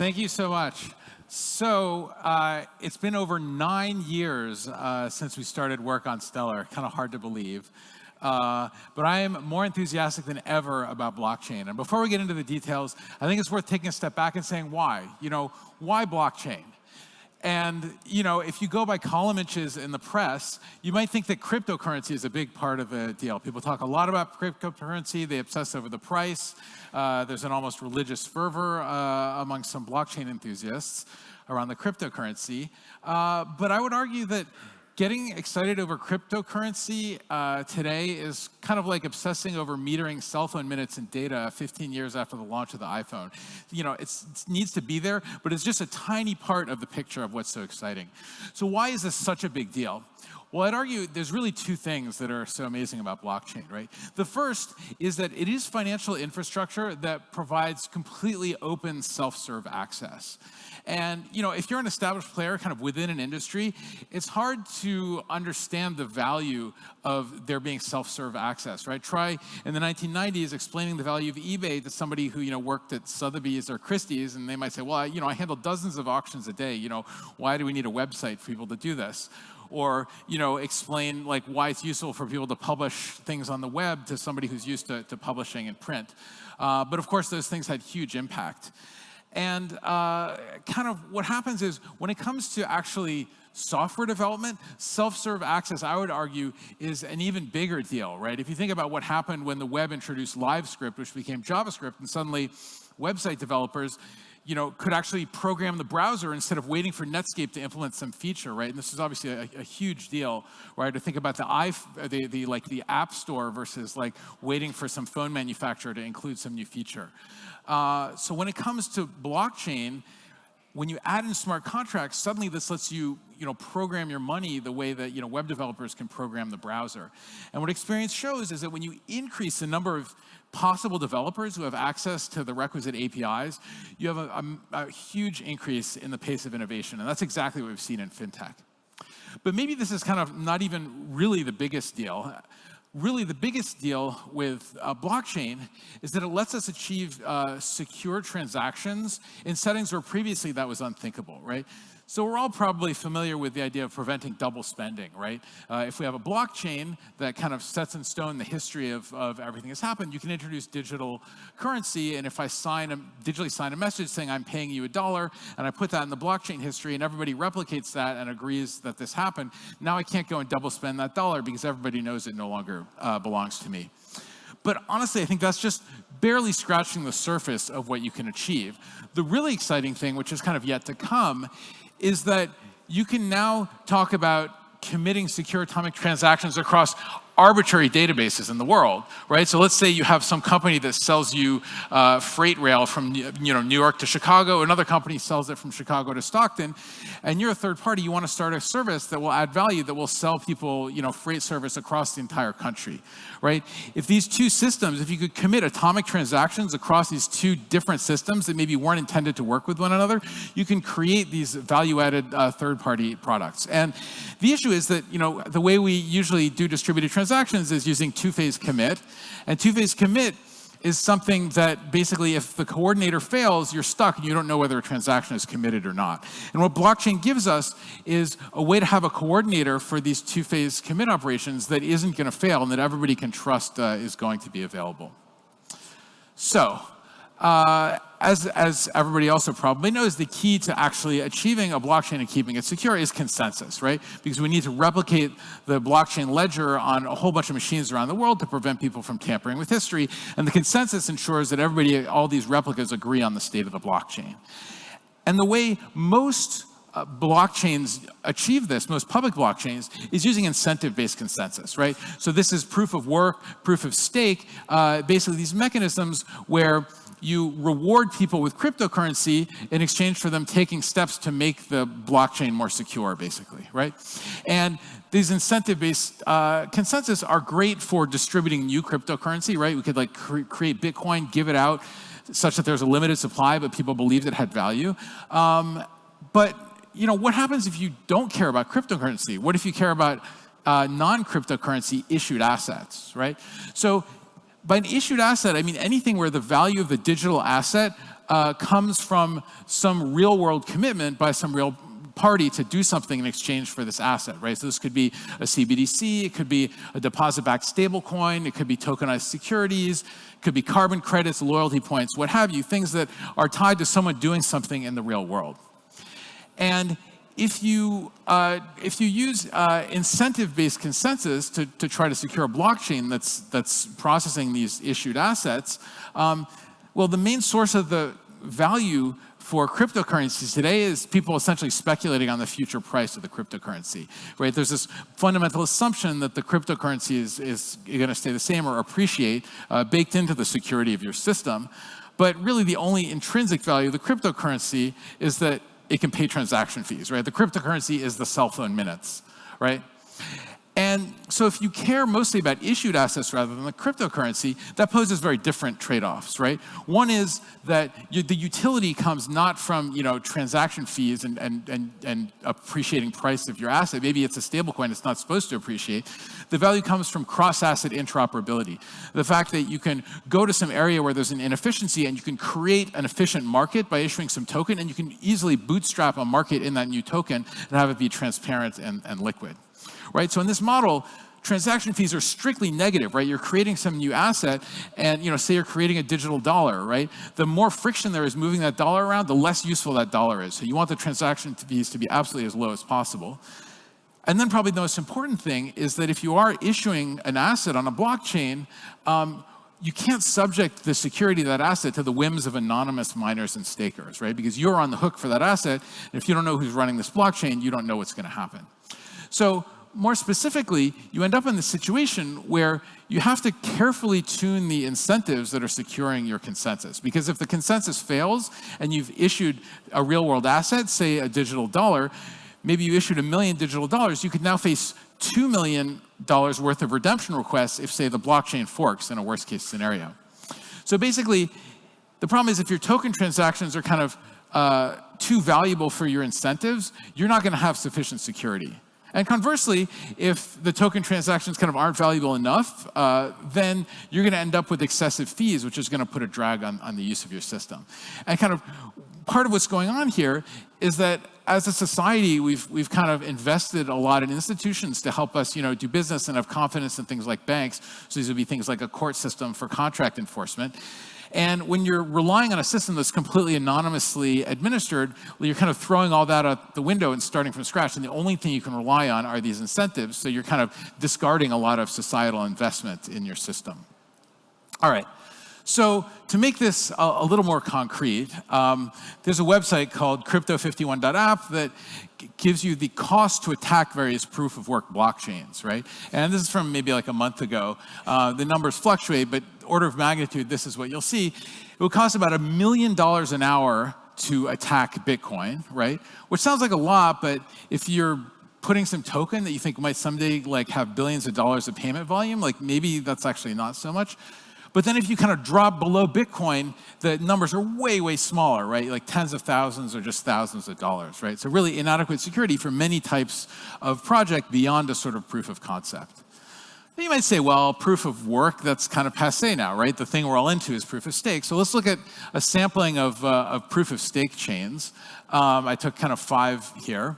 Thank you so much. So it's been over 9 years since we started work on Stellar. Kind of hard to believe. But I am more enthusiastic than ever about blockchain. And before we get into the details, I think it's worth taking a step back and saying why. Why blockchain? And if you go by column inches in the press, you might think that cryptocurrency is a big part of the deal. People talk a lot about cryptocurrency. They obsess over the price. There's an almost religious fervor among some blockchain enthusiasts around the cryptocurrency. But I would argue that getting excited over cryptocurrency today is kind of like obsessing over metering cell phone minutes and data 15 years after the launch of the iPhone. It needs to be there, but it's just a tiny part of the picture of what's so exciting. So why is this such a big deal? Well, I'd argue there's really two things that are so amazing about blockchain, right? The first is that it is financial infrastructure that provides completely open self-serve access. And if you're an established player kind of within an industry, it's hard to understand the value of there being self-serve access, right? Try in the 1990s explaining the value of eBay to somebody who worked at Sotheby's or Christie's, and they might say, well, I handle dozens of auctions a day. Why do we need a website for people to do this? Or explain why it's useful for people to publish things on the web to somebody who's used to publishing in print. But of course, those things had huge impact. And kind of what happens is when it comes to actually software development, self-serve access, I would argue, is an even bigger deal, right? If you think about what happened when the web introduced LiveScript, which became JavaScript, and suddenly website developers could actually program the browser instead of waiting for Netscape to implement some feature, right? And this is obviously a huge deal, right? To think about the App Store versus waiting for some phone manufacturer to include some new feature. So when it comes to blockchain, when you add in smart contracts, suddenly this lets you program your money the way that web developers can program the browser. And what experience shows is that when you increase the number of possible developers who have access to the requisite APIs, you have a huge increase in the pace of innovation. And that's exactly what we've seen in fintech. But maybe this is kind of not even really the biggest deal. Really, the biggest deal with blockchain is that it lets us achieve secure transactions in settings where previously that was unthinkable, right? So we're all probably familiar with the idea of preventing double spending, right? If we have a blockchain that kind of sets in stone the history of everything that's happened, you can introduce digital currency, and if I digitally sign a message saying I'm paying you $1, and I put that in the blockchain history, and everybody replicates that and agrees that this happened, now I can't go and double spend that $1 because everybody knows it no longer belongs to me. But honestly, I think that's just barely scratching the surface of what you can achieve. The really exciting thing, which is kind of yet to come, is that you can now talk about committing secure atomic transactions across arbitrary databases in the world, right? So let's say you have some company that sells you freight rail from New York to Chicago, another company sells it from Chicago to Stockton, and you're a third party, you want to start a service that will add value, that will sell people freight service across the entire country, right? If these two systems, if you could commit atomic transactions across these two different systems that maybe weren't intended to work with one another, you can create these value-added third-party products. And the issue is that the way we usually do distributed transactions is using two-phase commit. And two-phase commit is something that basically if the coordinator fails, you're stuck and you don't know whether a transaction is committed or not. And what blockchain gives us is a way to have a coordinator for these two-phase commit operations that isn't going to fail and that everybody can trust is going to be available. So, as everybody also probably knows, the key to actually achieving a blockchain and keeping it secure is consensus, right? Because we need to replicate the blockchain ledger on a whole bunch of machines around the world to prevent people from tampering with history. And the consensus ensures that everybody, all these replicas, agree on the state of the blockchain. And the way most blockchains achieve this, most public blockchains, is using incentive-based consensus, right? So this is proof of work, proof of stake, basically these mechanisms where you reward people with cryptocurrency in exchange for them taking steps to make the blockchain more secure, basically, right? And these incentive-based consensus are great for distributing new cryptocurrency, right? We could create Bitcoin, give it out such that there's a limited supply, but people believed it had value. But what happens if you don't care about cryptocurrency? What if you care about non-cryptocurrency issued assets, right? So by an issued asset, I mean anything where the value of the digital asset comes from some real-world commitment by some real party to do something in exchange for this asset, right? So this could be a CBDC, it could be a deposit-backed stablecoin, it could be tokenized securities, it could be carbon credits, loyalty points, what have you, things that are tied to someone doing something in the real world. And if you use incentive-based consensus to try to secure a blockchain that's processing these issued assets, well, the main source of the value for cryptocurrencies today is people essentially speculating on the future price of the cryptocurrency, right? There's this fundamental assumption that the cryptocurrency is going to stay the same or appreciate, baked into the security of your system. But really the only intrinsic value of the cryptocurrency is that it can pay transaction fees, right? The cryptocurrency is the cell phone minutes, right? And so if you care mostly about issued assets rather than the cryptocurrency, that poses very different trade-offs, right? One is that the utility comes not from transaction fees and appreciating price of your asset. Maybe it's a stablecoin it's not supposed to appreciate. The value comes from cross-asset interoperability. The fact that you can go to some area where there's an inefficiency and you can create an efficient market by issuing some token, and you can easily bootstrap a market in that new token and have it be transparent and liquid. Right? So in this model, transaction fees are strictly negative, right? You're creating some new asset, and say you're creating a digital dollar, right? The more friction there is moving that dollar around, the less useful that dollar is. So you want the transaction fees to be absolutely as low as possible. And then probably the most important thing is that if you are issuing an asset on a blockchain, you can't subject the security of that asset to the whims of anonymous miners and stakers, right? Because you're on the hook for that asset, and if you don't know who's running this blockchain, you don't know what's going to happen. So more specifically, you end up in this situation where you have to carefully tune the incentives that are securing your consensus. Because if the consensus fails and you've issued a real-world asset, say a digital dollar, maybe you issued $1 million digital dollars, you could now face $2 million worth of redemption requests if, say, the blockchain forks in a worst-case scenario. So basically, the problem is if your token transactions are kind of too valuable for your incentives, you're not going to have sufficient security. And conversely, if the token transactions kind of aren't valuable enough, then you're going to end up with excessive fees, which is going to put a drag on the use of your system. And kind of part of what's going on here is that as a society, we've kind of invested a lot in institutions to help us, do business and have confidence in things like banks. So these would be things like a court system for contract enforcement. And when you're relying on a system that's completely anonymously administered, well, you're kind of throwing all that out the window and starting from scratch. And the only thing you can rely on are these incentives. So you're kind of discarding a lot of societal investment in your system. All right. So to make this a little more concrete, there's a website called crypto51.app that gives you the cost to attack various proof-of-work blockchains, right? And this is from maybe like a month ago. The numbers fluctuate, but order of magnitude, this is what you'll see. It will cost about $1 million an hour to attack Bitcoin, right? Which sounds like a lot, but if you're putting some token that you think might someday have billions of dollars of payment volume, maybe that's actually not so much. But then if you kind of drop below Bitcoin, the numbers are way, way smaller, right? Like tens of thousands or just thousands of dollars, right? So really inadequate security for many types of project beyond a sort of proof of concept. Then you might say, well, proof of work, that's kind of passé now, right? The thing we're all into is proof of stake. So let's look at a sampling of proof of stake chains. I took kind of 5 here.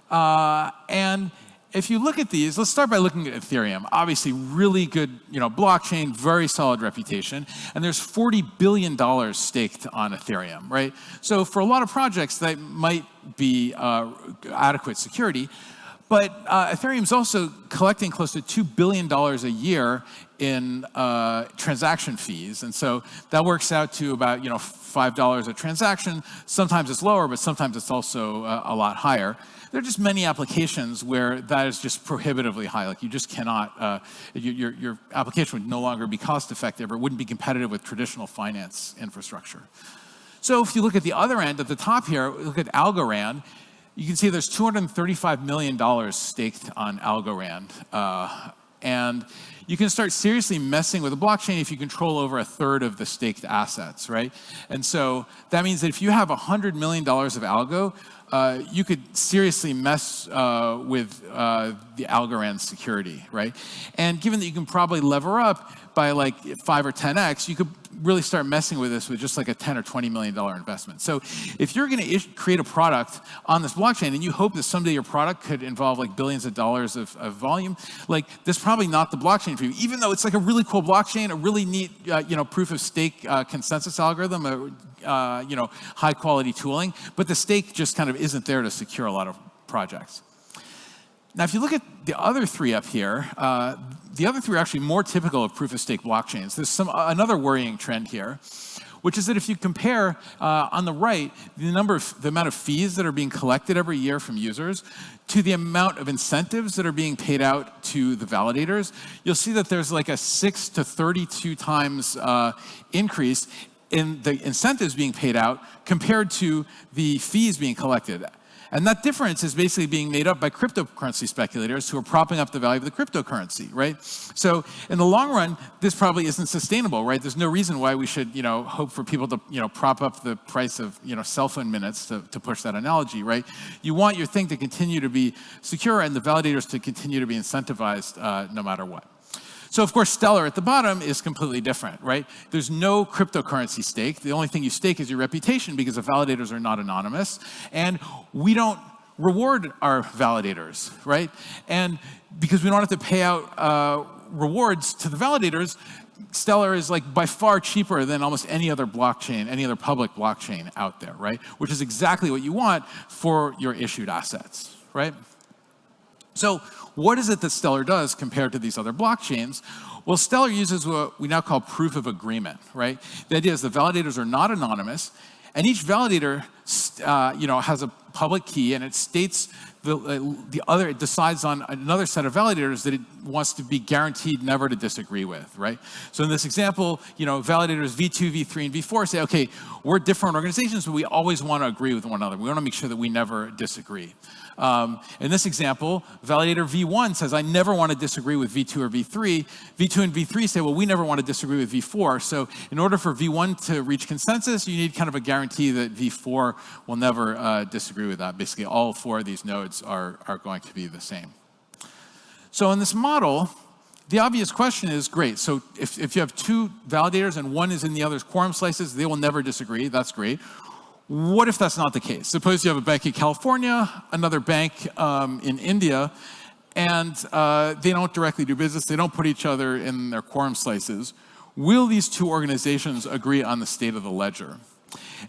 And if you look at these, let's start by looking at Ethereum. Obviously, really good, blockchain, very solid reputation, and there's $40 billion staked on Ethereum, right? So for a lot of projects, that might be adequate security, but Ethereum's also collecting close to $2 billion a year in transaction fees, and so that works out to about $5 a transaction. Sometimes it's lower, but sometimes it's also a lot higher. There are just many applications where that is just prohibitively high. You just cannot, your application would no longer be cost effective or wouldn't be competitive with traditional finance infrastructure. So if you look at the other end, at the top here, look at Algorand, you can see there's $235 million staked on Algorand. And you can start seriously messing with a blockchain if you control over 1/3 of the staked assets, right? And so that means that if you have $100 million of algo, you could seriously mess with the Algorand security, right? And given that you can probably lever up by like 5 or 10x, you could really start messing with this with just like a $10 or $20 million investment. So if you're going to create a product on this blockchain and you hope that someday your product could involve like billions of dollars of volume, like this is probably not the blockchain for you, even though it's like a really cool blockchain, a really neat proof of stake consensus algorithm, high quality tooling, but the stake just kind of isn't there to secure a lot of projects. Now, if you look at the other three up here, the other three are actually more typical of proof-of-stake blockchains. There's another worrying trend here, which is that if you compare on the right the amount of fees that are being collected every year from users to the amount of incentives that are being paid out to the validators, you'll see that there's like a 6 to 32 times increase in the incentives being paid out compared to the fees being collected. And that difference is basically being made up by cryptocurrency speculators who are propping up the value of the cryptocurrency, right? So in the long run, this probably isn't sustainable, right? There's no reason why we should, hope for people to, prop up the price of, cell phone minutes to push that analogy, right? You want your thing to continue to be secure and the validators to continue to be incentivized no matter what. So of course, Stellar at the bottom is completely different, right? There's no cryptocurrency stake. The only thing you stake is your reputation because the validators are not anonymous. And we don't reward our validators, right? And because we don't have to pay out rewards to the validators, Stellar is like by far cheaper than almost any other blockchain, any other public blockchain out there, right? Which is exactly what you want for your issued assets, right? So what is it that Stellar does compared to these other blockchains? Well, Stellar uses what we now call proof of agreement, right? The idea is the validators are not anonymous, and each validator, has a public key, and it states it decides on another set of validators that it wants to be guaranteed never to disagree with, right? So in this example, validators V2, V3, and V4 say, okay, we're different organizations, but we always want to agree with one another. We want to make sure that we never disagree. In this example, validator V1 says, I never want to disagree with V2 or V3. V2 and V3 say, well, we never want to disagree with V4. So in order for V1 to reach consensus, you need kind of a guarantee that V4 will never disagree with that. Basically, all four of these nodes are going to be the same. So in this model, the obvious question is, great, so if you have two validators and one is in the other's quorum slices, they will never disagree. That's great. What if that's not the case? Suppose you have a bank in California, another bank in India, and they don't directly do business. They don't put each other in their quorum slices. Will these two organizations agree on the state of the ledger?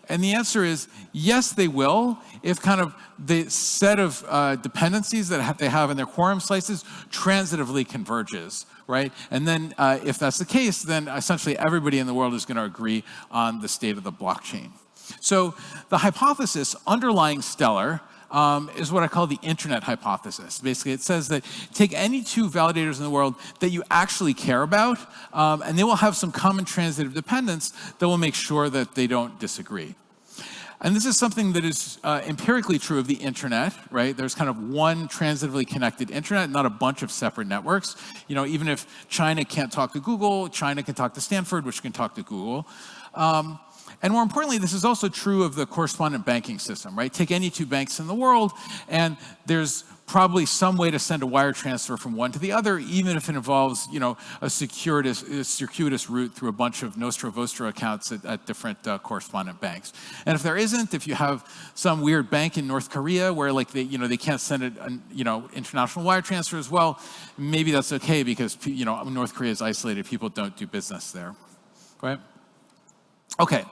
And the answer is yes, they will, if kind of the set of dependencies that they have in their quorum slices transitively converges, right? And then if that's the case, then essentially everybody in the world is going to agree on the state of the blockchain. So the hypothesis underlying Stellar is what I call the internet hypothesis. Basically, it says that take any two validators in the world that you actually care about, and they will have some common transitive dependence that will make sure that they don't disagree. And this is something that is empirically true of the internet, right? There's kind of one transitively connected internet, not a bunch of separate networks. Even if China can't talk to Google, China can talk to Stanford, which can talk to Google. And more importantly, this is also true of the correspondent banking system, right? Take any two banks in the world, and there's probably some way to send a wire transfer from one to the other, even if it involves, a circuitous route through a bunch of Nostra Vostra accounts at different correspondent banks. And if there isn't, if you have some weird bank in North Korea where they can't send international wire transfers, well, maybe that's okay because, North Korea is isolated. People don't do business there, right? Okay,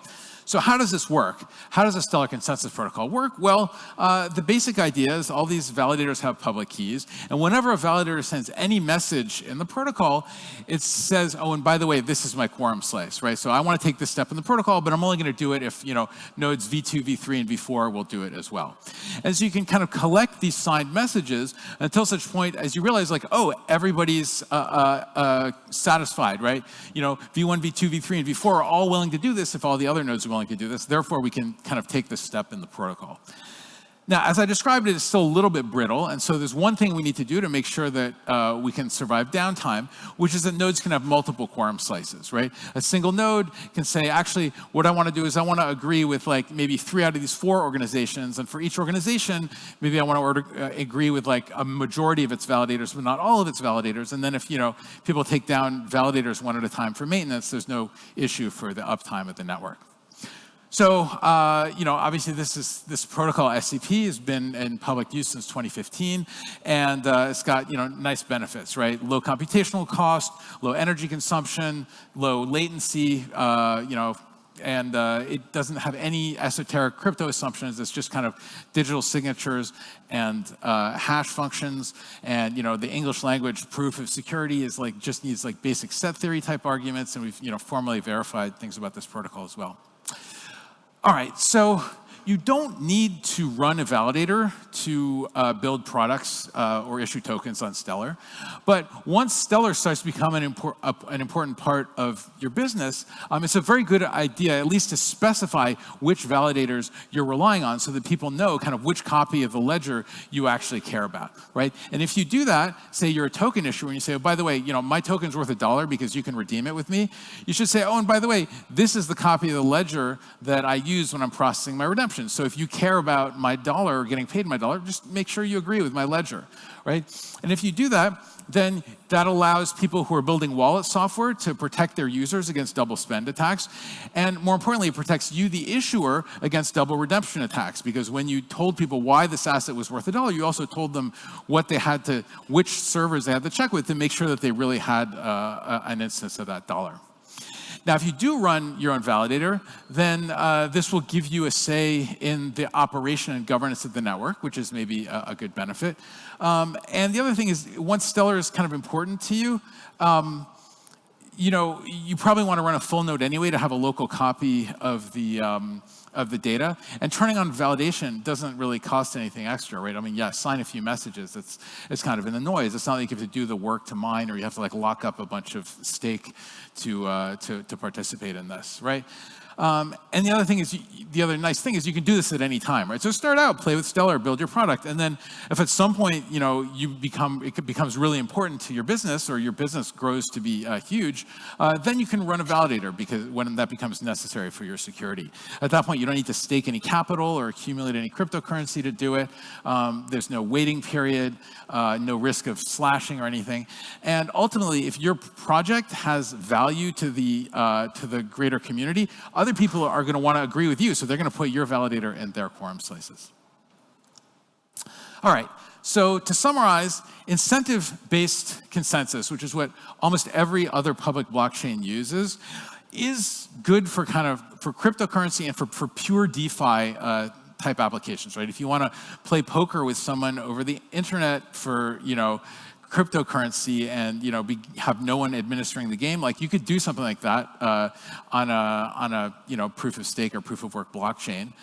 so how does this work? How does a Stellar consensus protocol work? Well, the basic idea is all these validators have public keys, and whenever a validator sends any message in the protocol, it says, oh, and by the way, this is my quorum slice, right? So I want to take this step in the protocol, but I'm only going to do it if, nodes V2, V3, and V4 will do it as well. And so you can kind of collect these signed messages until such point as you realize, oh, everybody's satisfied, right? V1, V2, V3, and V4 are all willing to do this if all the other nodes are willing to do this. Therefore, we can kind of take this step in the protocol. Now, as I described it, it's still a little bit brittle, and so there's one thing we need to do to make sure that we can survive downtime, which is that nodes can have multiple quorum slices, right? A single node can say, actually, what I want to do is I want to agree with like maybe 3 out of these 4 organizations, and for each organization, maybe I want to agree with like a majority of its validators, but not all of its validators. And then if people take down validators one at a time for maintenance, there's no issue for the uptime of the network. So, obviously this protocol SCP has been in public use since 2015, and it's got, nice benefits, right? Low computational cost, low energy consumption, low latency, and it doesn't have any esoteric crypto assumptions. It's just kind of digital signatures and hash functions. And the English language proof of security is just needs basic set theory type arguments, and we've formally verified things about this protocol as well. All right, so you don't need to run a validator to build products or issue tokens on Stellar. But once Stellar starts to become an important part of your business, it's a very good idea at least to specify which validators you're relying on so that people know kind of which copy of the ledger you actually care about, right? And if you do that, say you're a token issuer and you say, oh, by the way, my token's worth $1 because you can redeem it with me, you should say, oh, and by the way, this is the copy of the ledger that I use when I'm processing my redemption. So if you care about my dollar or getting paid my dollar, just make sure you agree with my ledger, right? And if you do that, then that allows people who are building wallet software to protect their users against double spend attacks. And more importantly, it protects you, the issuer, against double redemption attacks. Because when you told people why this asset was worth $1, you also told them which servers they had to check with to make sure that they really had an instance of that dollar. Now, if you do run your own validator, then this will give you a say in the operation and governance of the network, which is maybe a good benefit. And the other thing is, once Stellar is kind of important to you, you probably want to run a full node anyway to have a local copy of the data. And turning on validation doesn't really cost anything extra, right? I mean, yeah, sign a few messages. It's kind of in the noise. It's not like you have to do the work to mine, or you have to lock up a bunch of stake to participate in this, right? And the other nice thing is you can do this at any time, right? So start out, play with Stellar, build your product, and then if at some point it becomes really important to your business, or your business grows to be huge, then you can run a validator because when that becomes necessary for your security. At that point, you don't need to stake any capital or accumulate any cryptocurrency to do it. There's no waiting period, no risk of slashing or anything. And ultimately, if your project has value to the greater community, other people are going to want to agree with you, so they're going to put your validator in their quorum slices. All right, so to summarize, incentive-based consensus, which is what almost every other public blockchain uses, is good for cryptocurrency and for pure DeFi type applications, right? If you want to play poker with someone over the internet for, cryptocurrency and have no one administering the game, you could do something like that on a proof of stake or proof of work blockchain.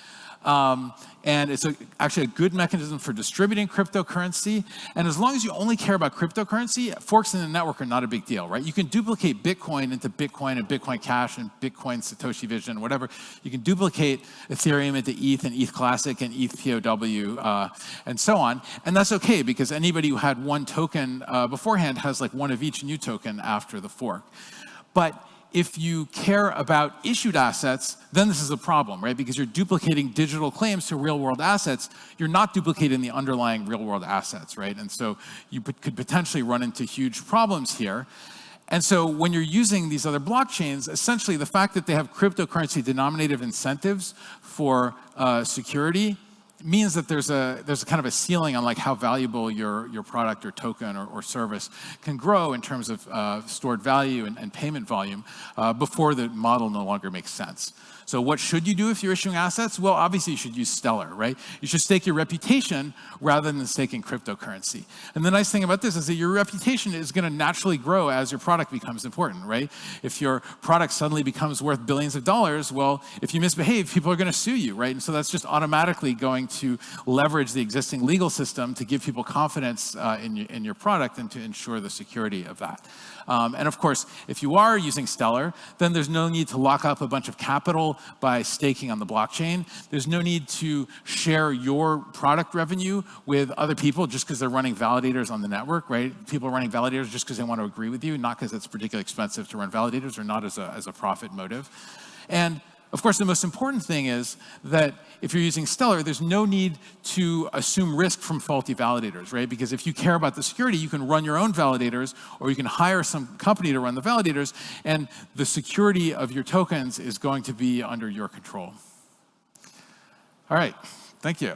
And it's actually a good mechanism for distributing cryptocurrency. And as long as you only care about cryptocurrency, forks in the network are not a big deal, right? You can duplicate Bitcoin into Bitcoin and Bitcoin Cash and Bitcoin Satoshi Vision, whatever. You can duplicate Ethereum into ETH and ETH Classic and ETH POW and so on. And that's okay because anybody who had one token beforehand has one of each new token after the fork. But if you care about issued assets, then this is a problem, right? Because you're duplicating digital claims to real-world assets. You're not duplicating the underlying real-world assets, right? And so you could potentially run into huge problems here. And so when you're using these other blockchains, essentially the fact that they have cryptocurrency denominated incentives for security means that there's a kind of a ceiling on how valuable your product or token or service can grow in terms of stored value and payment volume before the model no longer makes sense. So what should you do if you're issuing assets? Well, obviously you should use Stellar, right? You should stake your reputation rather than staking cryptocurrency. And the nice thing about this is that your reputation is going to naturally grow as your product becomes important, right? If your product suddenly becomes worth billions of dollars, well, if you misbehave, people are going to sue you, right? And so that's just automatically going to leverage the existing legal system to give people confidence in your product and to ensure the security of that. And of course, if you are using Stellar, then there's no need to lock up a bunch of capital by staking on the blockchain. There's no need to share your product revenue with other people just because they're running validators on the network, right? People are running validators just because they want to agree with you, not because it's particularly expensive to run validators or not as a profit motive. And of course, the most important thing is that if you're using Stellar, there's no need to assume risk from faulty validators, right? Because if you care about the security, you can run your own validators, or you can hire some company to run the validators, and the security of your tokens is going to be under your control. All right, thank you.